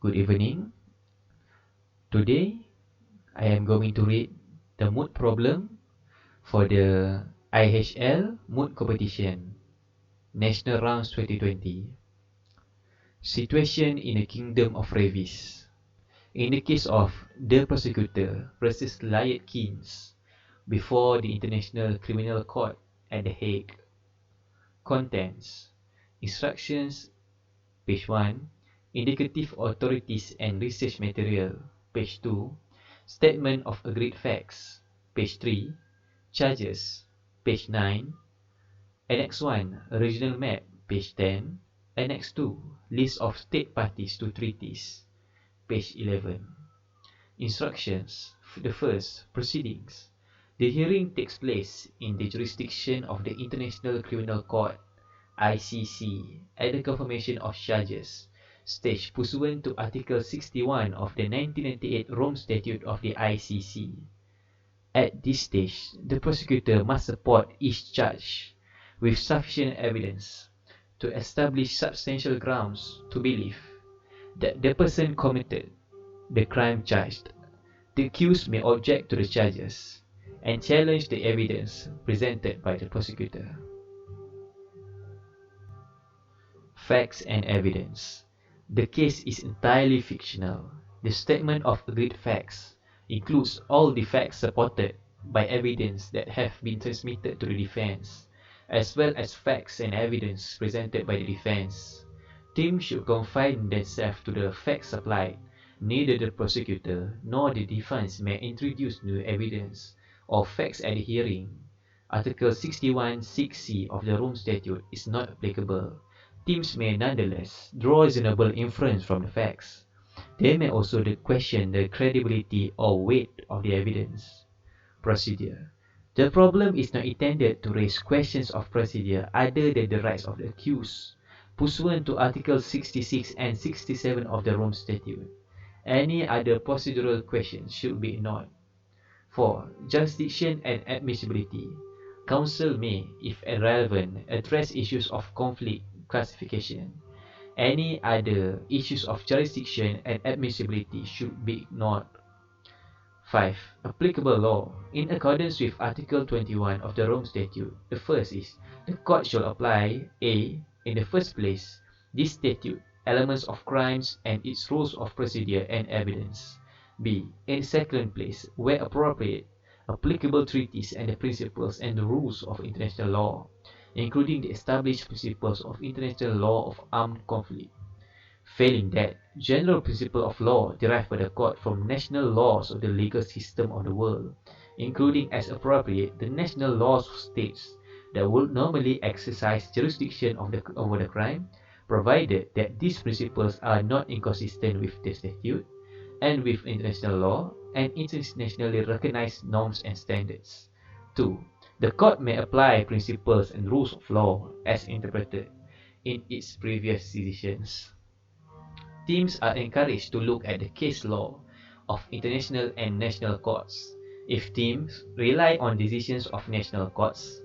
Good evening. Today, I am going to read the Moot problem for the IHL Moot competition, National Rounds 2020. Situation in the Kingdom of Ravis. In the case of the prosecutor versus Lyot Keynes before the International Criminal Court at The Hague. Contents. Instructions, page 1. Indicative authorities and research material, page 2. Statement of agreed facts, page 3. Charges, page 9. Annex 1, regional map, page 10. Annex 2, list of state parties to treaties, page 11. Instructions. The first, proceedings. The hearing takes place in the jurisdiction of the International Criminal Court, ICC, at the confirmation of charges, staged pursuant to Article 61 of the 1998 Rome Statute of the ICC. At this stage, the prosecutor must support each charge with sufficient evidence to establish substantial grounds to believe that the person committed the crime charged. The accused may object to the charges and challenge the evidence presented by the prosecutor. Facts and evidence. The case is entirely fictional. The statement of agreed facts includes all the facts supported by evidence that have been transmitted to the defense, as well as facts and evidence presented by the defense. Teams should confine themselves to the facts supplied. Neither the prosecutor nor the defense may introduce new evidence or facts at the hearing. Article 61 6c of the Rome Statute is not applicable. Teams may nonetheless draw reasonable inference from the facts. They may also question the credibility or weight of the evidence. Procedure. The problem is not intended to raise questions of procedure other than the rights of the accused, pursuant to Articles 66 and 67 of the Rome Statute. Any other procedural questions should be ignored. 4. Jurisdiction and admissibility. Counsel may, if relevant, address issues of conflict classification. Any other issues of jurisdiction and admissibility should be ignored. 5. Applicable law. In accordance with Article 21 of the Rome Statute, the first is, the court shall apply a. In the first place, this statute, elements of crimes and its rules of procedure and evidence. b. In the second place, where appropriate, applicable treaties and the principles and the rules of international law, including the established principles of international law of armed conflict. Failing that, general principle of law derived by the court from national laws of the legal system of the world, including as appropriate the national laws of states that would normally exercise jurisdiction over the crime, provided that these principles are not inconsistent with the statute and with international law and internationally recognized norms and standards. 2. The court may apply principles and rules of law as interpreted in its previous decisions. Teams are encouraged to look at the case law of international and national courts. If teams rely on decisions of national courts,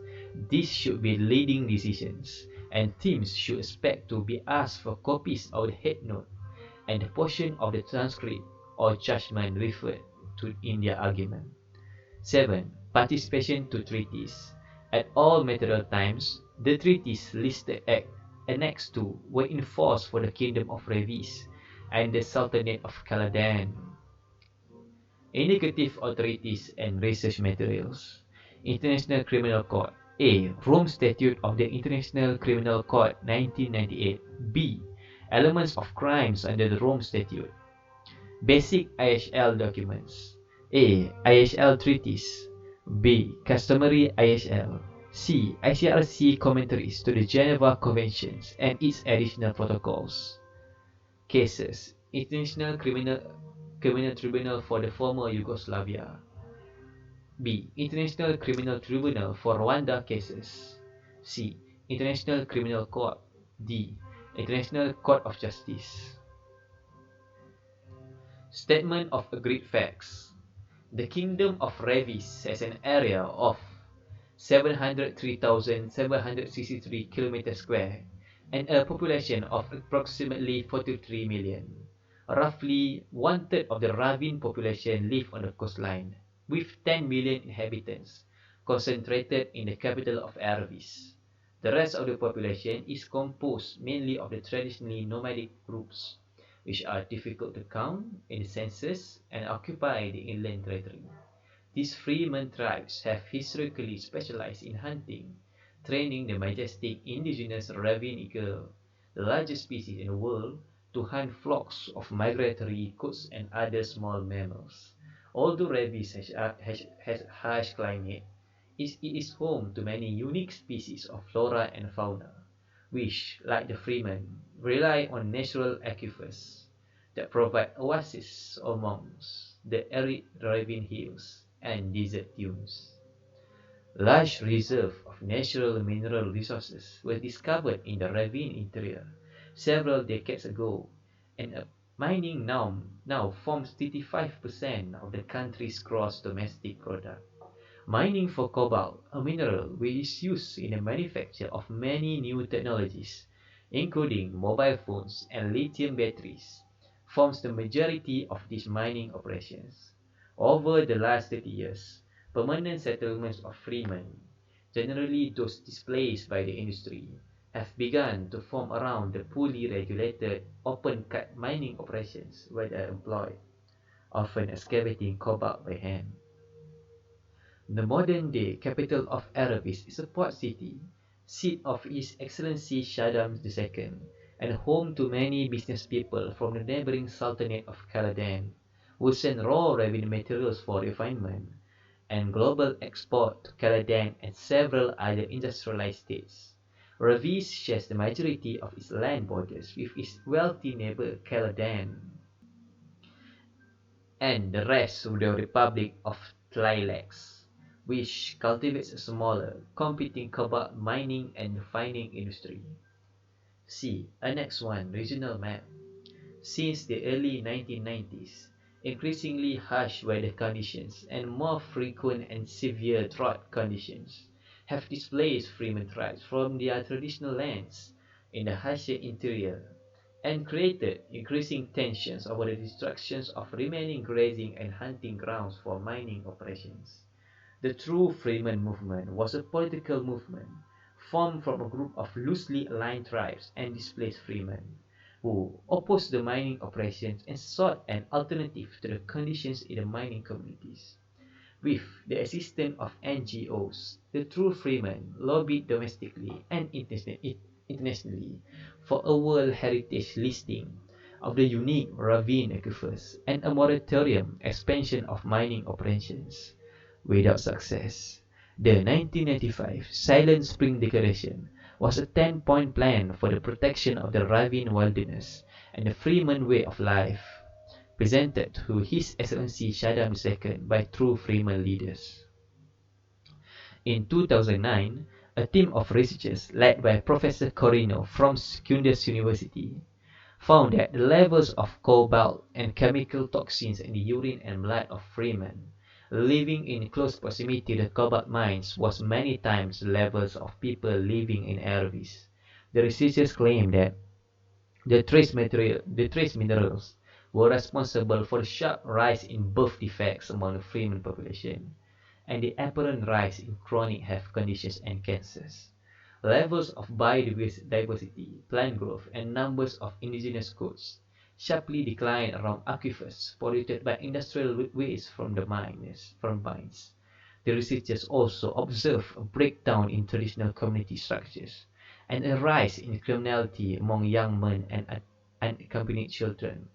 these should be leading decisions, and teams should expect to be asked for copies of the head note and the portion of the transcript or judgment referred to in their argument. 7. Participation to treaties. At all material times, the treaties listed at Annex 2 were in force for the Kingdom of Ravis and the Sultanate of Khaladan. Indicative authorities and research materials. International Criminal Court. A. Rome Statute of the International Criminal Court 1998. B. Elements of crimes under the Rome Statute. Basic IHL documents. A. IHL treaties. B. Customary IHL. C. ICRC commentaries to the Geneva Conventions and its additional protocols. Cases. International Criminal Tribunal for the former Yugoslavia. B. International Criminal Tribunal for Rwanda cases. C. International Criminal Court. D. International Court of Justice. Statement of agreed facts. The Kingdom of Ravis has an area of 703,763 km² and a population of approximately 43 million. Roughly one-third of the ravine population live on the coastline, with 10 million inhabitants, concentrated in the capital of Arvis. The rest of the population is composed mainly of the traditionally nomadic groups, which are difficult to count in the census and occupy the inland territory. These freeman tribes have historically specialized in hunting, training the majestic indigenous ravine eagle, the largest species in the world, to hunt flocks of migratory goats and other small mammals. Although Ravis has harsh climate, it is home to many unique species of flora and fauna, which, like the freeman, rely on natural aquifers that provide oases amongst the arid ravine hills and desert dunes. Large reserves of natural mineral resources were discovered in the ravine interior several decades ago, and mining now forms 35% of the country's gross domestic product. Mining for cobalt, a mineral which is used in the manufacture of many new technologies, including mobile phones and lithium batteries, forms the majority of these mining operations. Over the last 30 years, permanent settlements of freemen, generally those displaced by the industry, have begun to form around the poorly regulated open-cut mining operations where they are employed, often excavating cobalt by hand. The modern-day capital of Arabis is a port city, seat of His Excellency Shaddam II, and home to many business people from the neighboring Sultanate of Khaladan, who send raw ravine materials for refinement, and global export to Khaladan and several other industrialized states. Ravis shares the majority of its land borders with its wealthy neighbor Khaladan and the rest of the Republic of Tlilax, which cultivates a smaller, competing cobalt mining and refining industry. See Annex 1 Regional Map. Since the early 1990s, increasingly harsh weather conditions and more frequent and severe drought conditions have displaced freeman tribes from their traditional lands in the harsher interior and created increasing tensions over the destructions of remaining grazing and hunting grounds for mining operations. The True Freeman movement was a political movement formed from a group of loosely aligned tribes and displaced freemen who opposed the mining operations and sought an alternative to the conditions in the mining communities. With the assistance of NGOs, the True Freemen lobbied domestically and internationally for a World Heritage listing of the unique ravine aquifers and a moratorium expansion of mining operations. Without success, the 1995 Silent Spring Declaration was a 10-point plan for the protection of the ravine wilderness and the freeman way of life, presented to His Excellency Shaddam II by true freeman leaders. In 2009, a team of researchers led by Professor Corino from Secundus University found that the levels of cobalt and chemical toxins in the urine and blood of freemen living in close proximity to the cobalt mines was many times the levels of people living in Arvis. The researchers claim that the trace minerals were responsible for the sharp rise in birth defects among the freeman population and the apparent rise in chronic health conditions and cancers. Levels of biodiversity, plant growth, and numbers of indigenous goats sharply declined around aquifers polluted by industrial waste from mines. The researchers also observed a breakdown in traditional community structures and a rise in criminality among young men and unaccompanied children,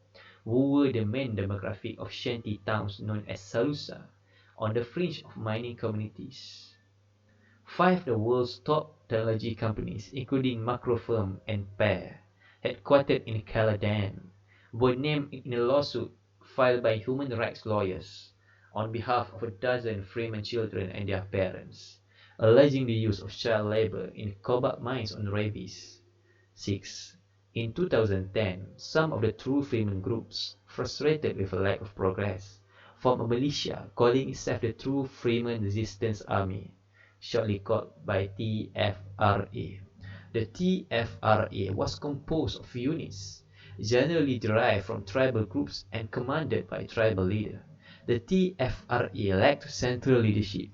who were the main demographic of shanty towns known as Salusa, on the fringe of mining communities. Five of the world's top technology companies, including Macrofirm and Pear, headquartered in Khaladan, were named in a lawsuit filed by human rights lawyers on behalf of a dozen freeman children and their parents, alleging the use of child labor in cobalt mines on Ravis. 6. In 2010, some of the true freeman groups, frustrated with a lack of progress, formed a militia calling itself the True Freeman Resistance Army, shortly called by TFRA. The TFRA was composed of units generally derived from tribal groups and commanded by tribal leader. The TFRA lacked central leadership,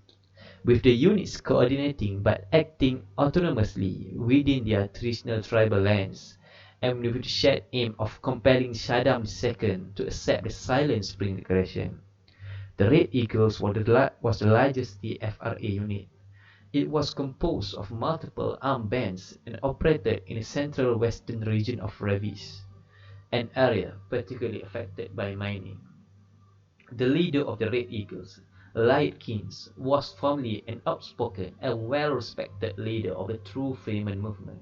with the units coordinating but acting autonomously within their traditional tribal lands, and with the shared aim of compelling Saddam II to accept the Silent Spring Declaration. The Red Eagles was the largest TFRA unit. It was composed of multiple armed bands and operated in the central western region of Revis, an area particularly affected by mining. The leader of the Red Eagles, Light Keynes, was formerly an outspoken and well-respected leader of the True Freeman movement.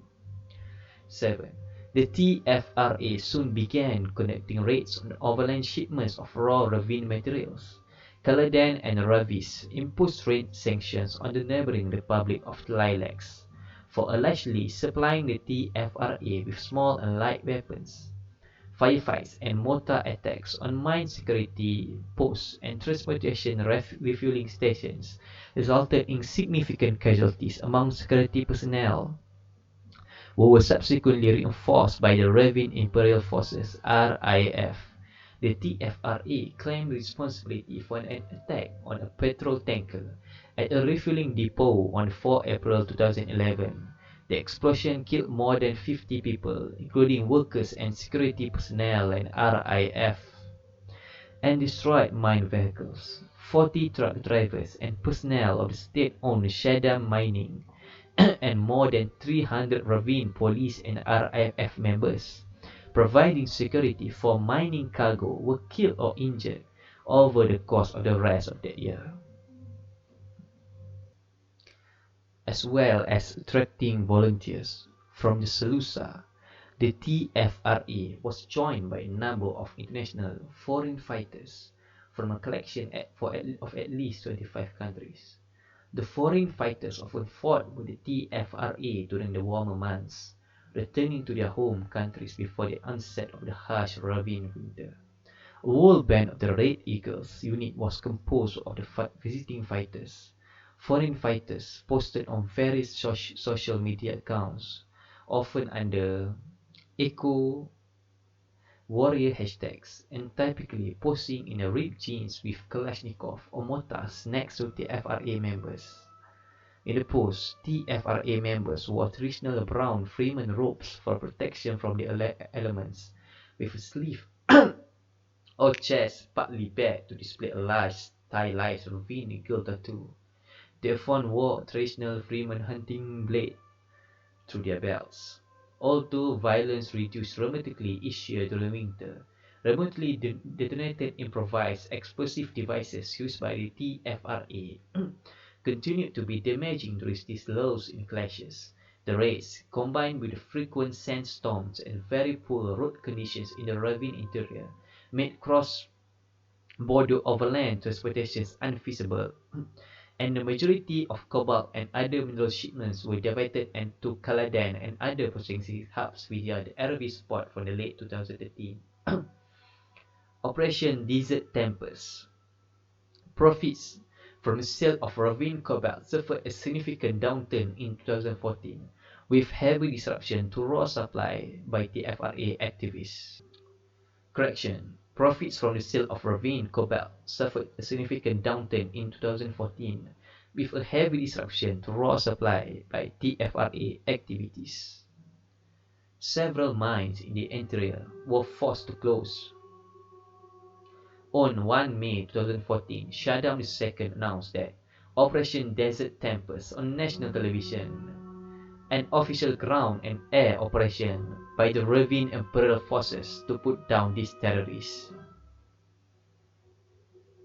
7. The TFRA soon began conducting raids on overland shipments of raw ravine materials. Kaladan and Ravis imposed trade sanctions on the neighboring Republic of Lilacs for allegedly supplying the TFRA with small and light weapons. Firefights and mortar attacks on mine security posts and transportation refueling stations resulted in significant casualties among security personnel, who were subsequently reinforced by the Ravine Imperial Forces (RIF). The TFRA claimed responsibility for an attack on a petrol tanker at a refueling depot on 4 April 2011. The explosion killed more than 50 people, including workers and security personnel and RIF, and destroyed mine vehicles. 40 truck drivers and personnel of the state-owned Shaddam Mining and more than 300 ravine police and RIF members providing security for mining cargo were killed or injured over the course of the rest of that year, as well as attracting volunteers from the Salusa. The TFRA was joined by a number of international foreign fighters from a collection of at least 25 countries. The foreign fighters often fought with the TFRA during the warmer months, returning to their home countries before the onset of the harsh ravine winter. A whole band of the Red Eagles unit was composed of the visiting fighters. Foreign fighters posted on various social media accounts, often under eco warrior hashtags, and typically posing in a ripped jeans with Kalashnikov or mortars next to TFRA members. In the post, TFRA members wore traditional brown Freeman robes for protection from the elements, with a sleeve or chest partly bare to display a large stylized ravine eagle tattoo. They often wore traditional Freeman hunting blade through their belts. Although violence reduced dramatically each year during winter, remotely detonated improvised explosive devices used by the TFRA continued to be damaging during these lows in clashes. The raids, combined with the frequent sandstorms and very poor road conditions in the ravine interior, made cross-border overland transportation unfeasible, and the majority of cobalt and other mineral shipments were diverted to Kaladan and other processing hubs via the Arabic port from the late 2013. Operation Desert Tempest. Profits from the sale of ravine cobalt suffered a significant downturn in 2014, with heavy disruption to raw supply by TFRA activists. Correction. Profits from the sale of ravine cobalt suffered a significant downturn in 2014, with a heavy disruption to raw supply by TFRA activities. Several mines in the interior were forced to close. On 1 May 2014, Saddam II announced that Operation Desert Tempest on national television, an official ground and air operation by the Ravine Imperial Forces to put down these terrorists.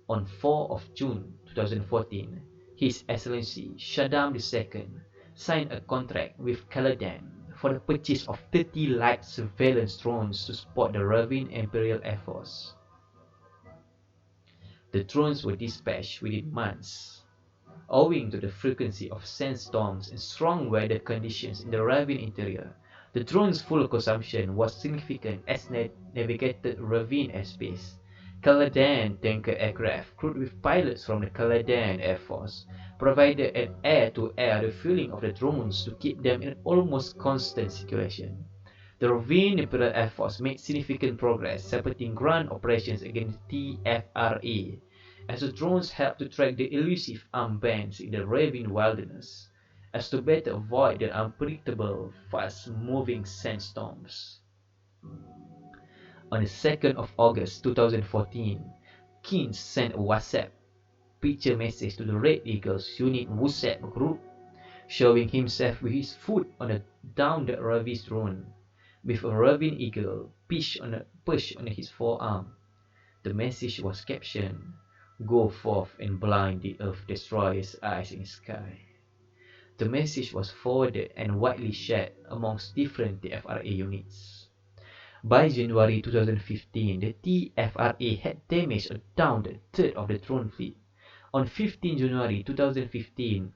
On 4 June 2014, His Excellency Saddam II signed a contract with Kaladan for the purchase of 30 light surveillance drones to support the Ravine Imperial Air Force. The drones were dispatched within months. Owing to the frequency of sandstorms and strong weather conditions in the ravine interior, the drone's fuel consumption was significant as navigated ravine airspace. Kaladan tanker aircraft, crewed with pilots from the Kaladan Air Force, provided an air-to-air refueling of the drones to keep them in almost constant circulation. The Ravine Imperial Air Force made significant progress supporting ground operations against TFRA, as the drones helped to track the elusive armed bands in the Ravine wilderness, as to better avoid the unpredictable, fast-moving sandstorms. On the 2nd of August 2014, Keynes sent a WhatsApp picture message to the Red Eagles Unit WhatsApp group, showing himself with his foot on a downed Ravi's drone, with a ravine eagle perched on his forearm. The message was captioned, "Go forth and blind the Earth Destroyer's eyes in the sky." The message was forwarded and widely shared amongst different TFRA units. By January 2015, the TFRA had damaged or downed a third of the drone fleet. On 15 January 2015,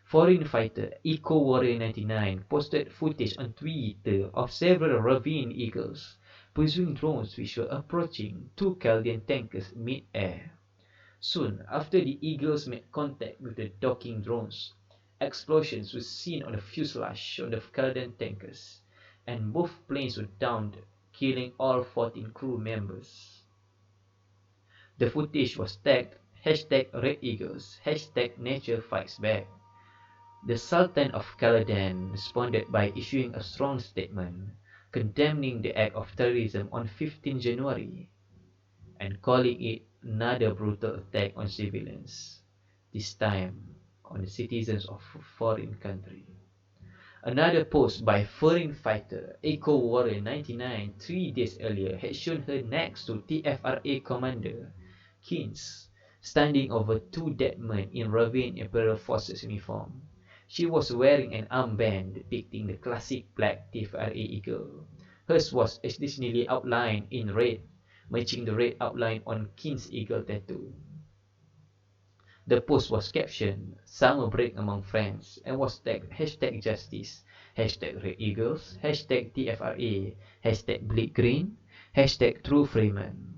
foreign fighter Eco Warrior 99 posted footage on Twitter of several Ravine Eagles pursuing drones which were approaching two Chaldean tankers mid-air. Soon after the Eagles made contact with the docking drones, explosions were seen on the fuselage of the Chaldean tankers, and both planes were downed, killing all 14 crew members. The footage was tagged #RedEagles, #NatureFightsBack. The Sultan of Caladan responded by issuing a strong statement condemning the act of terrorism on 15 January and calling it another brutal attack on civilians, this time on the citizens of a foreign country. Another post by foreign fighter Eco Warrior 99 3 days earlier had shown her next to TFRA commander Keynes, standing over two dead men in Ravine Imperial Forces uniform. She was wearing an armband depicting the classic black TFRA eagle. Hers was additionally outlined in red, matching the red outline on Keynes' eagle tattoo. The post was captioned, "Summer break among friends," and was tagged #Justice, #RedEagles, #TFRA, #BleedGreen, #TrueFreeman.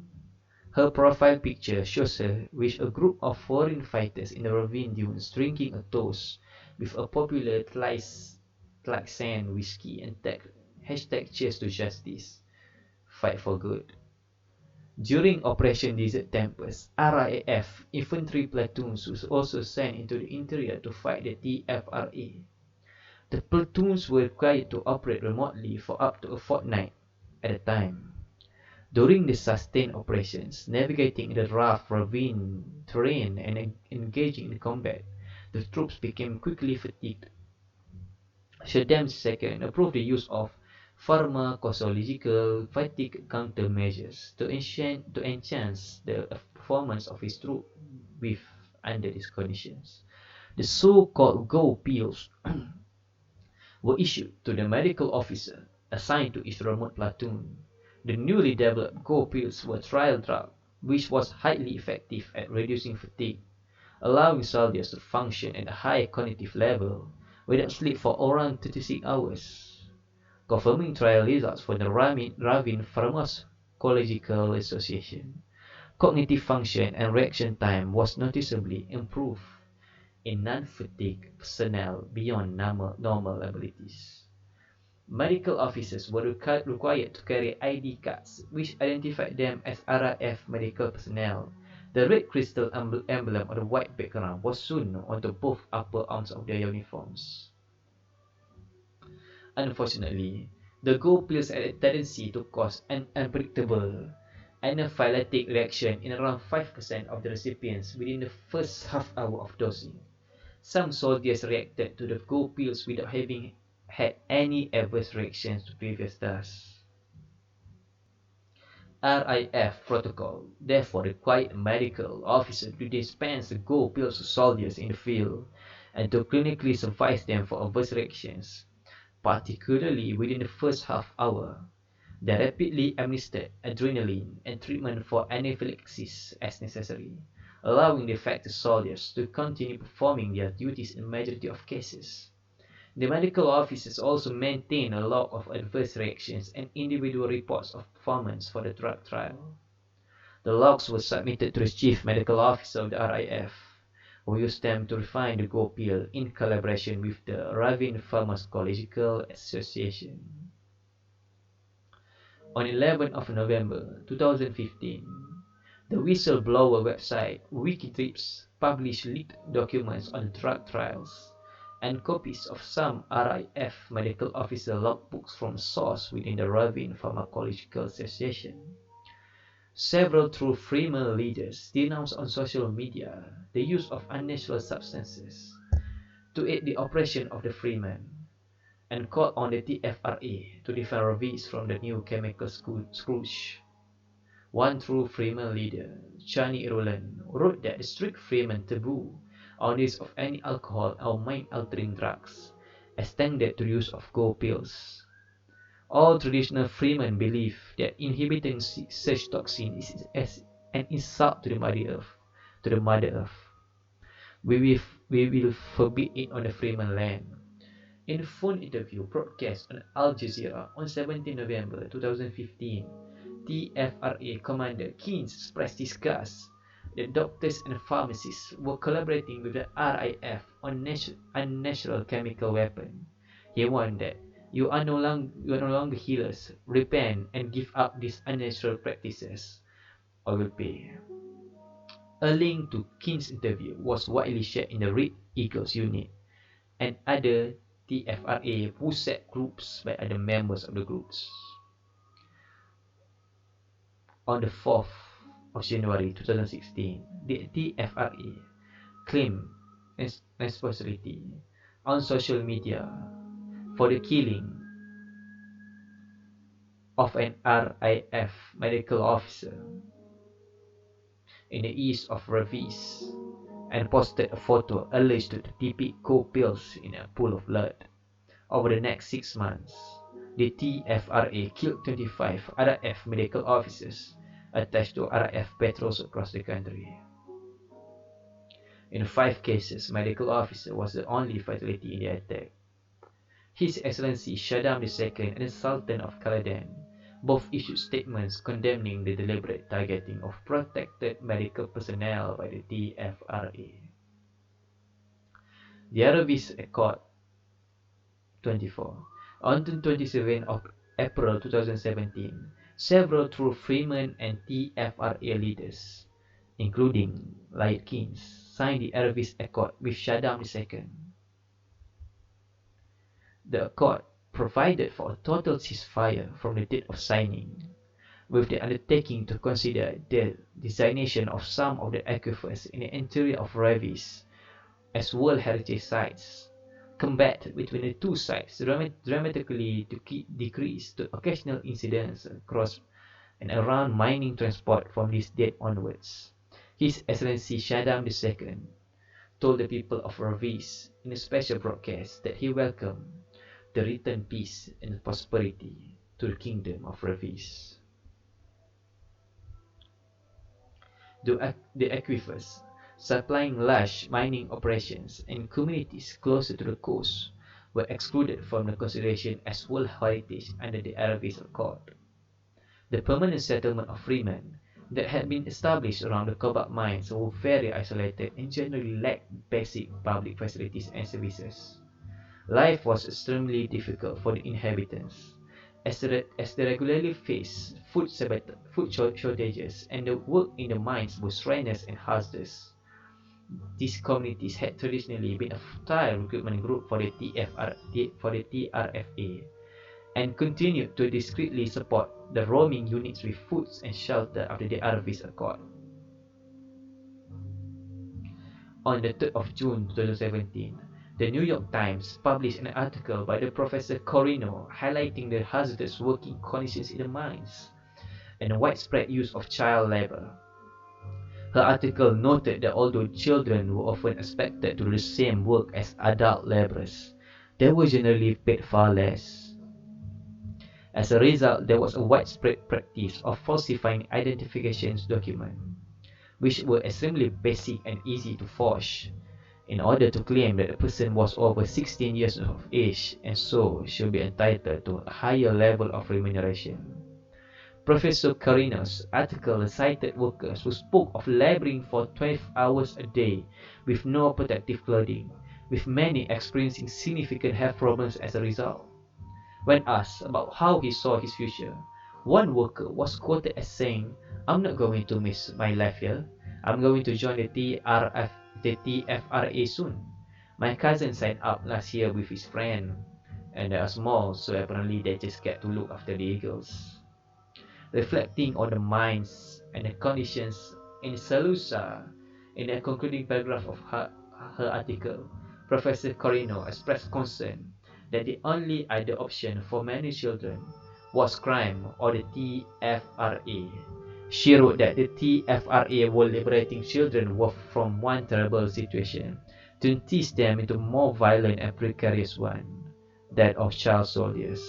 Her profile picture shows her with a group of foreign fighters in the ravine dunes drinking a toast with a popular Tlaxan whiskey and tagged #Cheers to Justice, Fight for Good. During Operation Desert Tempest, RAF infantry platoons was also sent into the interior to fight the TFRA. The platoons were required to operate remotely for up to a fortnight at a time. During the sustained operations, navigating the rough ravine terrain and engaging in combat, the troops became quickly fatigued. Saddam II approved the use of pharmacological fatigue countermeasures to enhance the performance of his troops under these conditions. The so-called Go pills were issued to the medical officer assigned to each remote platoon. The newly developed Go pills were trial drug, which was highly effective at reducing fatigue, allowing soldiers to function at a high cognitive level without sleep for around 36 hours. Confirming trial results for the Ravine Pharmacological Association, cognitive function and reaction time was noticeably improved in non-fatigued personnel beyond normal abilities. Medical officers were required to carry ID cards which identified them as RAF medical personnel. The red crystal emblem on the white background was sewn onto both upper arms of their uniforms. Unfortunately, the Go pills had a tendency to cause an unpredictable anaphylactic reaction in around 5% of the recipients within the first half hour of dosing. Some soldiers reacted to the Go pills without having had any adverse reactions to previous doses. RIF protocol therefore required a medical officer to dispense the Go pills to soldiers in the field and to clinically supervise them for adverse reactions, particularly within the first half hour. They rapidly administered adrenaline and treatment for anaphylaxis as necessary, allowing the affected soldiers to continue performing their duties in majority of cases. The medical officers also maintain a log of adverse reactions and individual reports of performance for the drug trial. The logs were submitted to the chief medical officer of the RIF, who used them to refine the Go pill in collaboration with the Ravine Pharmacological Association. On 11th of November 2015, the whistleblower website Wikitrips published leaked documents on drug trials and copies of some RIF medical officer logbooks from source within the Ravine Pharmacological Association. Several true Freeman leaders denounced on social media the use of unnatural substances to aid the operation of the Freeman, and called on the TFRA to defend Ravis from the new chemical scourge. One true Freeman leader, Chani Irulan, wrote that the strict Freeman taboo on the use of any alcohol or mind-altering drugs extended to the use of go pills. All traditional Freemen believe that inhibiting such toxin is an insult to the Mother Earth. We will forbid it on the Freeman land. In a phone interview broadcast on Al Jazeera on 17 November 2015, TFRA Commander Keynes expressed disgust that doctors and pharmacists were collaborating with the RIF on unnatural chemical weapon. He warned that you are no longer healers. Repent and give up these unnatural practices, or will pay. A link to Keynes' interview was widely shared in the Red Eagles unit and other TFRA WhatsApp groups by other members of the groups. On the 4th of January 2016, the TFRA claimed responsibility on social media for the killing of an RIF medical officer in the east of Ravis and posted a photo alleged to depict cold pills in a pool of blood. Over the next 6 months, the TFRA killed 25 RIF medical officers attached to RIF patrols across the country. In 5 cases, medical officer was the only fatality in the attack. His Excellency Shaddam II and the Sultan of Khaladan both issued statements condemning the deliberate targeting of protected medical personnel by the TFRA. The Aravis Accord 24. On the 27th of April 2017, several true Freeman and TFRA leaders, including Lyot Keynes, signed the Aravis Accord with Shaddam II. The accord provided for a total ceasefire from the date of signing, with the undertaking to consider the designation of some of the aquifers in the interior of Ravis as World Heritage Sites. Combat between the two sides dramatically decreased to occasional incidents across and around mining transport from this date onwards. His Excellency Shaddam II told the people of Ravis in a special broadcast that he welcomed the return peace and prosperity to the kingdom of Ravis. The aquifers, supplying large mining operations and communities closer to the coast, were excluded from the consideration as World Heritage under the Aravis Accord. The permanent settlement of freemen that had been established around the cobalt mines were very isolated and generally lacked basic public facilities and services. Life was extremely difficult for the inhabitants, as they regularly faced food shortages and the work in the mines was strenuous and hazardous. These communities had traditionally been a fertile recruitment group for the TRFA and continued to discreetly support the roaming units with foods and shelter after the Aravis Accord. On the 3rd of June 2017, the New York Times published an article by the Professor Corino highlighting the hazardous working conditions in the mines and the widespread use of child labor. Her article noted that although children were often expected to do the same work as adult laborers, they were generally paid far less. As a result, there was a widespread practice of falsifying identification documents, which were extremely basic and easy to forge, in order to claim that the person was over 16 years of age and so should be entitled to a higher level of remuneration. Professor Carino's article cited workers who spoke of laboring for 12 hours a day with no protective clothing, with many experiencing significant health problems as a result. When asked about how he saw his future, One worker was quoted as saying, "I'm not going to miss my life here. I'm going to join the TFRA soon. My cousin signed up last year with his friend, and they are small, so apparently they just get to look after the eagles." Reflecting on the minds and the conditions in Salusa, in the concluding paragraph of her article, Professor Corino expressed concern that the only other option for many children was crime or the TFRA. She wrote that the TFRA were liberating children from one terrible situation to teach them into a more violent and precarious one, that of child soldiers.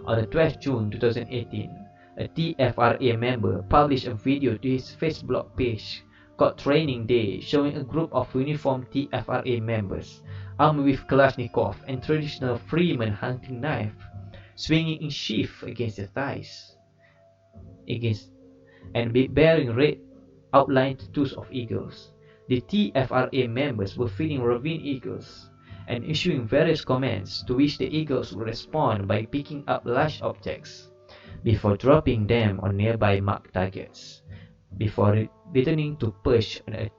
On the 12th June 2018, a TFRA member published a video to his Facebook page called Training Day, showing a group of uniformed TFRA members armed with Kalashnikov and traditional freeman hunting knife, swinging in sheath against their thighs, and bearing red outlined tattoos of eagles. The TFRA members were feeding ravine eagles and issuing various commands, to which the eagles would respond by picking up large objects before dropping them on nearby marked targets, before returning to perch on a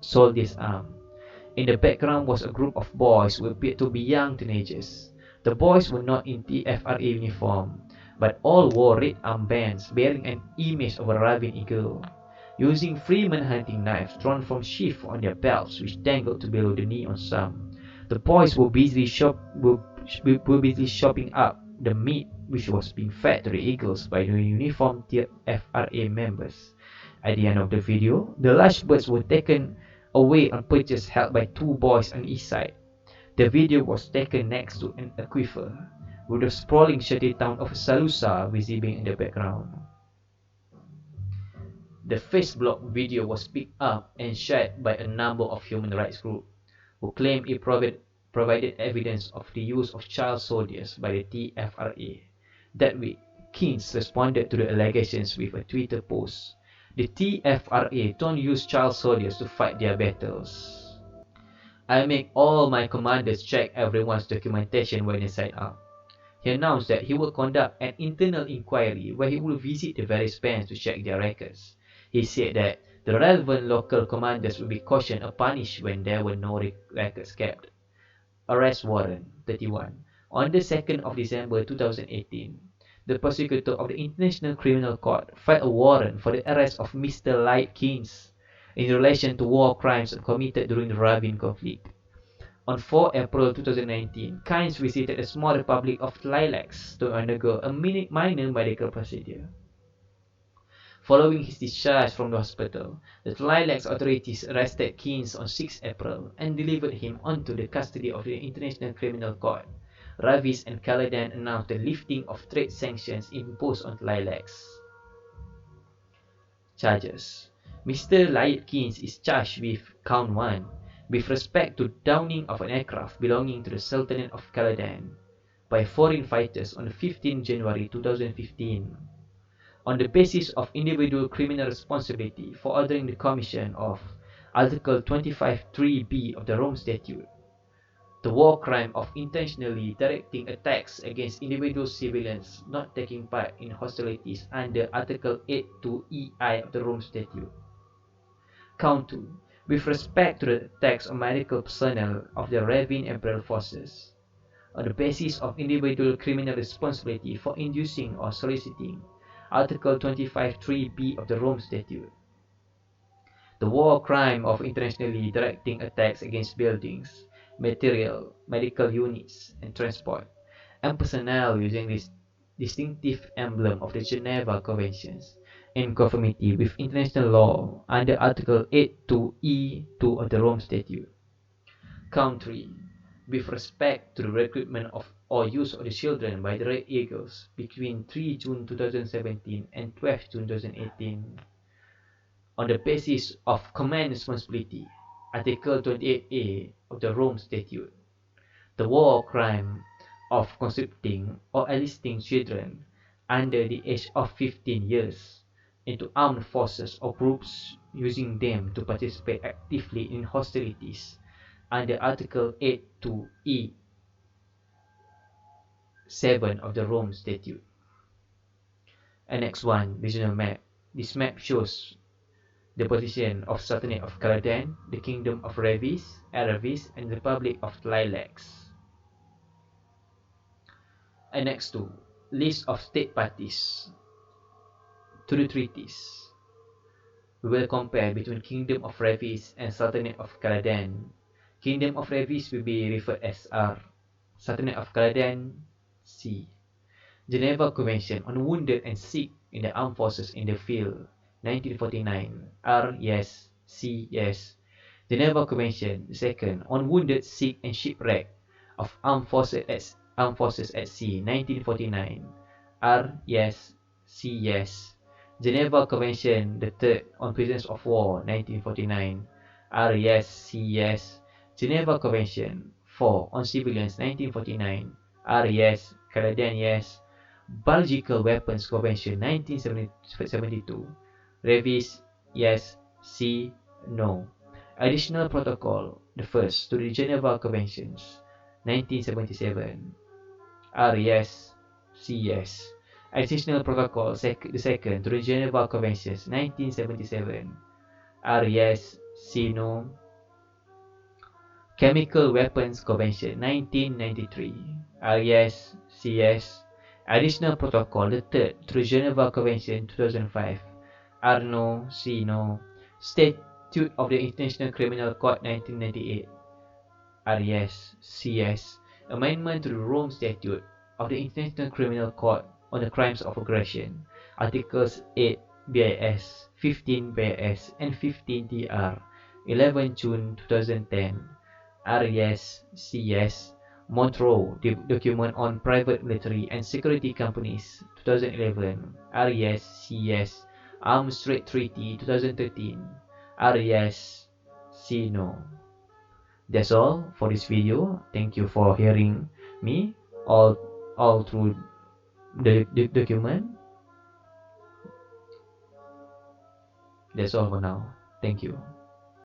soldier's arm. In the background was a group of boys who appeared to be young teenagers. The boys were not in TFRA uniform, but all wore red armbands bearing an image of a ravine eagle, using freeman hunting knives drawn from sheath on their belts, which dangled to below the knee on some. The boys were busy chopping up the meat which was being fed to the eagles by the uniformed TFRA members. At the end of the video, the large birds were taken away on perches held by two boys on each side. The video was taken next to an aquifer, with the sprawling shanty town of Salusa visible in the background. The Facebook video was picked up and shared by a number of human rights groups, who claimed it provided evidence of the use of child soldiers by the TFRA. That week, Keynes responded to the allegations with a Twitter post. The TFRA don't use child soldiers to fight their battles. I make all my commanders check everyone's documentation when they sign up. He announced that he will conduct an internal inquiry where he will visit the various bands to check their records. He said that the relevant local commanders will be cautioned or punished when there were no records kept. Arrest warrant 31. On the 2nd of December 2018, the prosecutor of the International Criminal Court filed a warrant for the arrest of Mr. Light Keynes in relation to war crimes committed during the Ravine conflict. On 4 April 2019, Keynes visited the small republic of Lilacs to undergo a minor medical procedure. Following his discharge from the hospital, the Lilacs authorities arrested Keynes on 6 April and delivered him onto the custody of the International Criminal Court. Ravis and Caladan announced the lifting of trade sanctions imposed on Lilacs. Charges. Mr. Light Keynes is charged with Count 1, with respect to downing of an aircraft belonging to the Sultanate of Caladan by foreign fighters on 15 January 2015, on the basis of individual criminal responsibility for ordering the commission of Article 25(3)(b) of the Rome Statute, the war crime of intentionally directing attacks against individual civilians not taking part in hostilities under Article 8(2)(ei) of the Rome Statute. Count 2, with respect to the attacks on medical personnel of the Ravine Imperial Forces, on the basis of individual criminal responsibility for inducing or soliciting Article 25(3)(b) of the Rome Statute. The war crime of internationally directing attacks against buildings, material, medical units, and transport, and personnel using this distinctive emblem of the Geneva Conventions, in conformity with international law under Article 8(2)(e)(2) of the Rome Statute. Count 3, with respect to the recruitment of or use of the children by the Red Eagles between 3 June 2017 and 12 June 2018, on the basis of command responsibility, Article 28A of the Rome Statute. The war crime of conscripting or enlisting children under the age of 15 years into armed forces or groups, using them to participate actively in hostilities under Article 8(2)(e) 7 of the Rome Statute. Annex 1, regional map. This map shows the position of Sultanate of Kaladan, the Kingdom of Revis, Aravis, and the Republic of Lilacs. Annex 2, list of state parties to the treaties. We will compare between Kingdom of Revis and Sultanate of Kaladan. Kingdom of Revis will be referred as R. Sultanate of Kaladan, C. Geneva Convention on Wounded and Sick in the Armed Forces in the Field, 1949. R. Yes. C. Yes. Geneva Convention, second, on Wounded, Sick, and Shipwrecked of Armed Forces at Sea, 1949. R. Yes. C. Yes. Geneva Convention, the third, on Prisoners of War, 1949. R. Yes. C. Yes. Geneva Convention, 4, on Civilians, 1949. R. Yes. Canadian, yes. Biological Weapons Convention, 1972. Revis, yes. C. No. Additional Protocol, the first, to the Geneva Conventions, 1977. R. Yes. C. Yes. Additional Protocol, the second, to the Geneva Conventions, 1977. R. Yes. C. No. Chemical Weapons Convention, 1993. R. Yes. C. Yes. Additional Protocol, the third, to the Geneva Convention, 2005. R. No. C. No. Statute of the International Criminal Court, 1998. R. Yes. C. Yes. Amendment to the Rome Statute of the International Criminal Court on the Crimes of Aggression, Articles 8 BIS, 15 BIS, and 15 TR, 11 June 2010. R. Yes. C. Yes. Montreux Document on Private Military and Security Companies, 2011. R. Yes. C. Yes. Arms Trade Treaty, 2013. R. Yes. C. No. That's all for this video. Thank you for hearing me all through the document. That's all for now. Thank you.